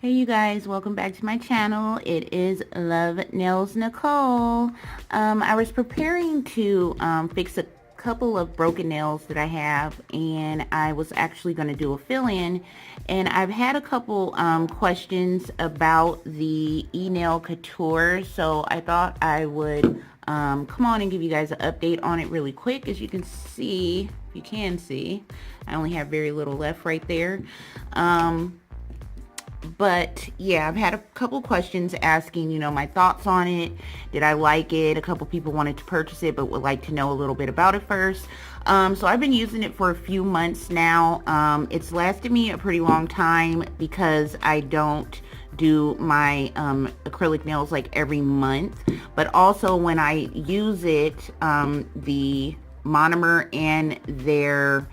Hey you guys, welcome back to my channel. It is Love Nails Nicole. I was preparing to fix a couple of broken nails that I have, and I was actually going to do a fill-in, and I've had a couple questions about the EnailCouture, so I thought I would come on and give you guys an update on it really quick. As you can see, I only have very little left right there. But yeah, I've had a couple questions asking, my thoughts on it. Did I like it? A couple people wanted to purchase it, but would like to know a little bit about it first. So I've been using it for a few months now. It's lasted me a pretty long time because I don't do my acrylic nails like every month. But also when I use it, the monomer and their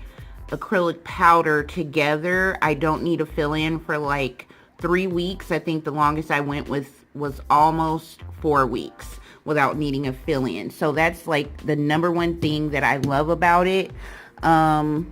acrylic powder together, I don't need a fill-in for like 3 weeks. I think the longest I went with was almost 4 weeks without needing a fill-in. So that's like the number one thing that I love about it. Far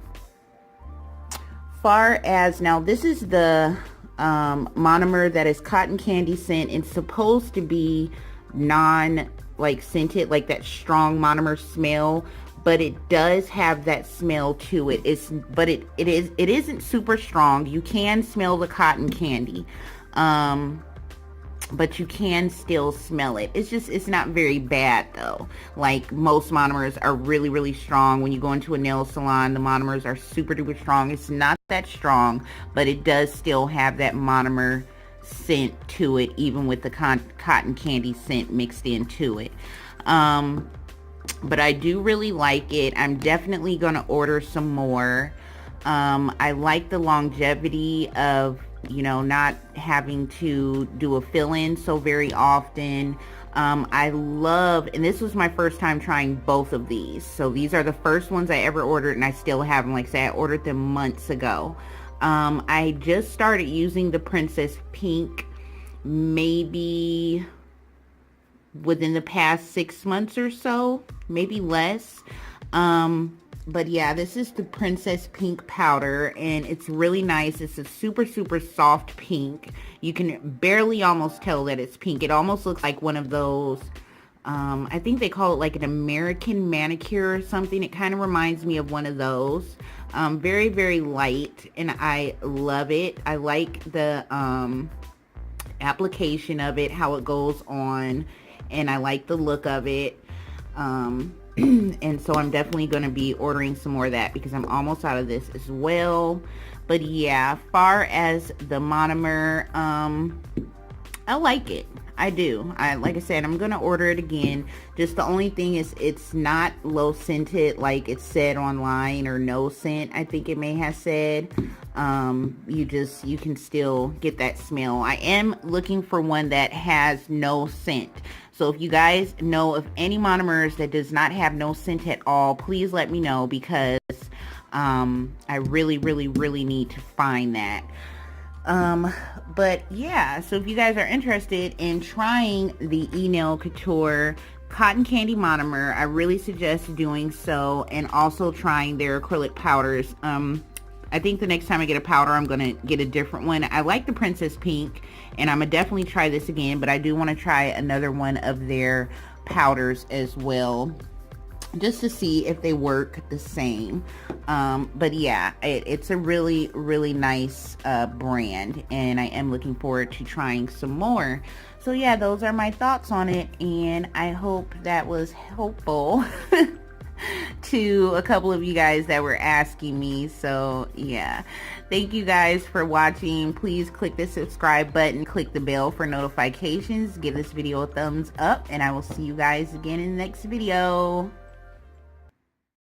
as now, this is the monomer that is cotton candy scent. It's supposed to be non like scented, like that strong monomer smell, but it does have that smell to it. It isn't super strong. You can smell the cotton candy, but you can still smell it. It's not very bad though. Like most monomers are really, really strong. When you go into a nail salon, the monomers are super duper strong. It's not that strong, but it does still have that monomer scent to it, even with the cotton candy scent mixed into it. But I do really like it. I'm definitely gonna order some more. I like the longevity of, not having to do a fill-in so very often. I love, and this was my first time trying both of these. So these are the first ones I ever ordered, and I still have them. Like I said, I ordered them months ago. I just started using the Princess Pink maybe within the past 6 months or so, maybe less. But yeah, this is the Princess Pink powder, and it's really nice. It's a super, super soft pink. You can barely almost tell that it's pink. It almost looks like one of those, I think they call it like an American manicure or something. It kind of reminds me of one of those. Very, very light, and I love it. I like the application of it, how it goes on, and I like the look of it. And so I'm definitely going to be ordering some more of that because I'm almost out of this as well. But yeah, far as the monomer, I like it. I do. Like I said, I'm going to order it again. Just the only thing is it's not low scented like it said online, or no scent, I think it may have said. You can still get that smell. I am looking for one that has no scent. So if you guys know of any monomers that does not have no scent at all, please let me know, because I really, really, really need to find that. But yeah, so if you guys are interested in trying the EnailCouture cotton candy monomer, I really suggest doing so, and also trying their acrylic powders. I think the next time I get a powder, I'm going to get a different one. I like the Princess Pink, and I'm going to definitely try this again, but I do want to try another one of their powders as well, just to see if they work the same. But yeah, it's a really, really nice brand, and I am looking forward to trying some more. So yeah, those are my thoughts on it, and I hope that was helpful to a couple of you guys that were asking me. So yeah, thank you guys for watching. Please click the subscribe button, click the bell for notifications, give this video a thumbs up, and I will see you guys again in the next video.